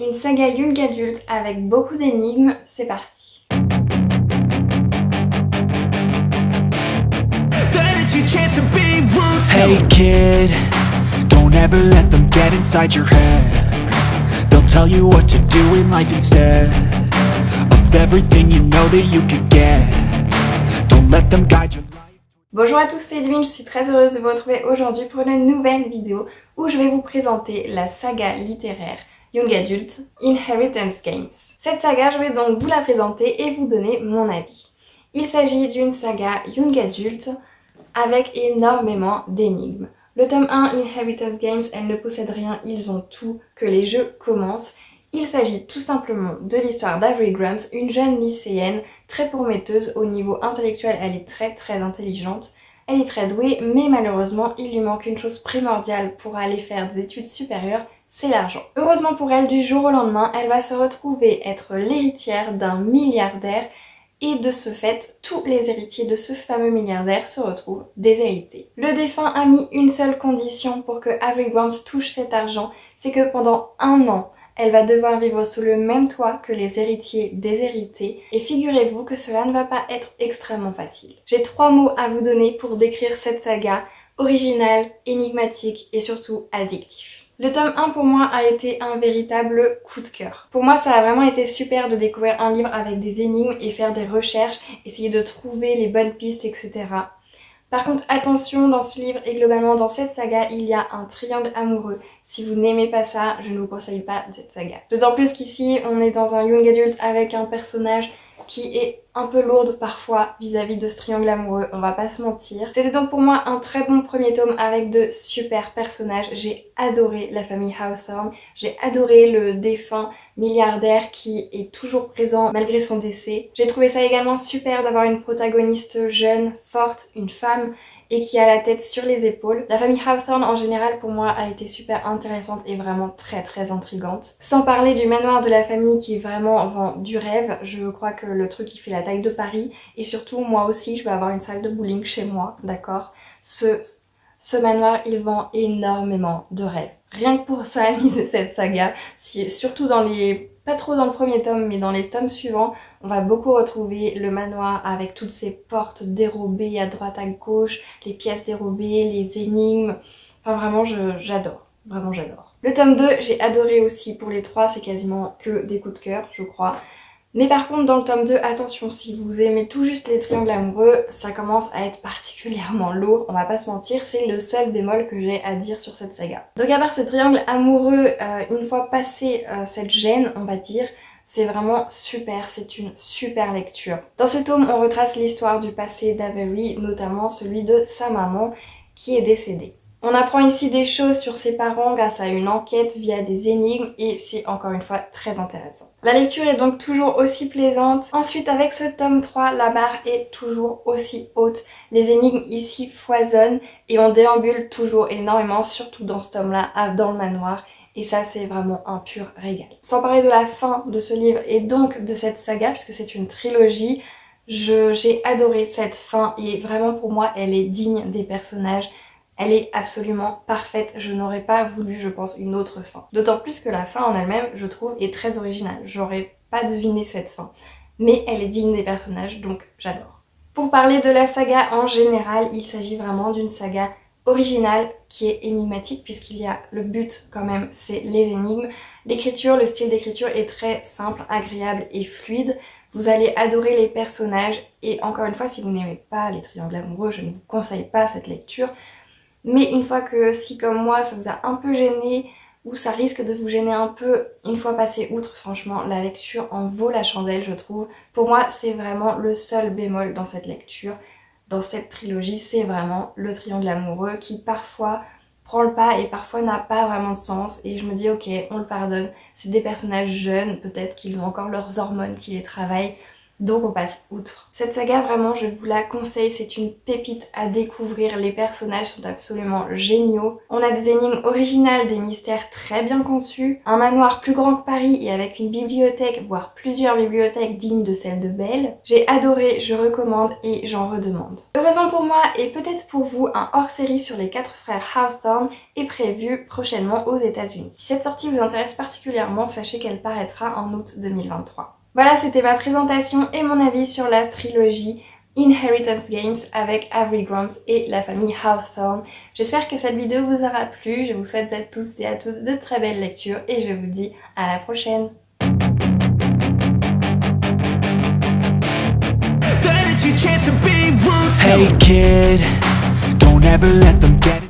Une saga young adulte avec beaucoup d'énigmes, c'est parti. Hey kid, don't ever let them get inside your head. They'll tell you what to do in life instead of everything you know that you could get. Don't let them guide your life. Bonjour à tous, c'est Edwin, je suis très heureuse de vous retrouver aujourd'hui pour une nouvelle vidéo où je vais vous présenter la saga littéraire Young Adult Inheritance Games. Cette saga, je vais donc vous la présenter et vous donner mon avis. Il s'agit d'une saga Young Adult avec énormément d'énigmes. Le tome 1, Inheritance Games, elle ne possède rien, ils ont tout, que les jeux commencent. Il s'agit tout simplement de l'histoire d'Avery Grams, une jeune lycéenne très prometteuse au niveau intellectuel, elle est très intelligente, elle est très douée, mais malheureusement il lui manque une chose primordiale pour aller faire des études supérieures, c'est l'argent. Heureusement pour elle, du jour au lendemain, elle va se retrouver être l'héritière d'un milliardaire et de ce fait, tous les héritiers de ce fameux milliardaire se retrouvent déshérités. Le défunt a mis une seule condition pour que Avery Grams touche cet argent, c'est que pendant 1 an, elle va devoir vivre sous le même toit que les héritiers déshérités et figurez-vous que cela ne va pas être extrêmement facile. J'ai 3 mots à vous donner pour décrire cette saga, originale, énigmatique et surtout addictif. Le tome 1 pour moi a été un véritable coup de cœur. Pour moi ça a vraiment été super de découvrir un livre avec des énigmes et faire des recherches, essayer de trouver les bonnes pistes, etc. Par contre attention, dans ce livre et globalement dans cette saga il y a un triangle amoureux. Si vous n'aimez pas ça, je ne vous conseille pas cette saga. D'autant plus qu'ici on est dans un young adult avec un personnage qui est un peu lourde parfois vis-à-vis de ce triangle amoureux, on va pas se mentir. C'était donc pour moi un très bon premier tome avec de super personnages. J'ai adoré la famille Hawthorne, j'ai adoré le défunt milliardaire qui est toujours présent malgré son décès. J'ai trouvé ça également super d'avoir une protagoniste jeune, forte, une femme et qui a la tête sur les épaules. La famille Hawthorne en général pour moi a été super intéressante et vraiment très intrigante. Sans parler du manoir de la famille qui vraiment vend du rêve, je crois que le truc il fait la taille de Paris et surtout moi aussi je vais avoir une salle de bowling chez moi, d'accord? Ce manoir il vend énormément de rêves. Rien que pour ça, lisez cette saga, surtout dans les... pas trop dans le premier tome, mais dans les tomes suivants, on va beaucoup retrouver le manoir avec toutes ces portes dérobées à droite à gauche, les pièces dérobées, les énigmes, enfin vraiment j'adore, vraiment j'adore. Le tome 2, j'ai adoré aussi pour les 3, c'est quasiment que des coups de cœur, je crois. Mais par contre dans le tome 2, attention, si vous aimez tout juste les triangles amoureux, ça commence à être particulièrement lourd, on va pas se mentir, c'est le seul bémol que j'ai à dire sur cette saga. Donc à part ce triangle amoureux, une fois passé cette gêne, on va dire, c'est vraiment super, c'est une super lecture. Dans ce tome, on retrace l'histoire du passé d'Avery, notamment celui de sa maman qui est décédée. On apprend ici des choses sur ses parents grâce à une enquête via des énigmes et c'est encore une fois très intéressant. La lecture est donc toujours aussi plaisante. Ensuite avec ce tome 3, la barre est toujours aussi haute. Les énigmes ici foisonnent et on déambule toujours énormément, surtout dans ce tome-là, dans le manoir. Et ça c'est vraiment un pur régal. Sans parler de la fin de ce livre et donc de cette saga puisque c'est une trilogie, j'ai adoré cette fin et vraiment pour moi elle est digne des personnages. Elle est absolument parfaite, je n'aurais pas voulu je pense une autre fin. D'autant plus que la fin en elle-même je trouve est très originale, j'aurais pas deviné cette fin. Mais elle est digne des personnages donc j'adore. Pour parler de la saga en général, il s'agit vraiment d'une saga originale qui est énigmatique puisqu'il y a le but quand même c'est les énigmes. L'écriture, le style d'écriture est très simple, agréable et fluide. Vous allez adorer les personnages et encore une fois si vous n'aimez pas les triangles amoureux, je ne vous conseille pas cette lecture. Mais une fois que, si comme moi, ça vous a un peu gêné ou ça risque de vous gêner un peu, une fois passé outre, franchement, la lecture en vaut la chandelle, je trouve. Pour moi, c'est vraiment le seul bémol dans cette lecture, dans cette trilogie, c'est vraiment le triangle amoureux qui parfois prend le pas et parfois n'a pas vraiment de sens. Et je me dis, ok, on le pardonne, c'est des personnages jeunes, peut-être qu'ils ont encore leurs hormones qui les travaillent. donc on passe outre. Cette saga, vraiment, je vous la conseille, c'est une pépite à découvrir, les personnages sont absolument géniaux. On a des énigmes originales, des mystères très bien conçus, un manoir plus grand que Paris et avec une bibliothèque, voire plusieurs bibliothèques dignes de celle de Belle. J'ai adoré, je recommande et j'en redemande. Heureusement pour moi et peut-être pour vous, un hors-série sur les 4 frères Hawthorne est prévu prochainement aux États-Unis. Si cette sortie vous intéresse particulièrement, sachez qu'elle paraîtra en août 2023. Voilà, c'était ma présentation et mon avis sur la trilogie Inheritance Games avec Avery Grams et la famille Hawthorne. J'espère que cette vidéo vous aura plu, je vous souhaite à tous et à tous de très belles lectures et je vous dis à la prochaine. Hey kid, don't ever let them get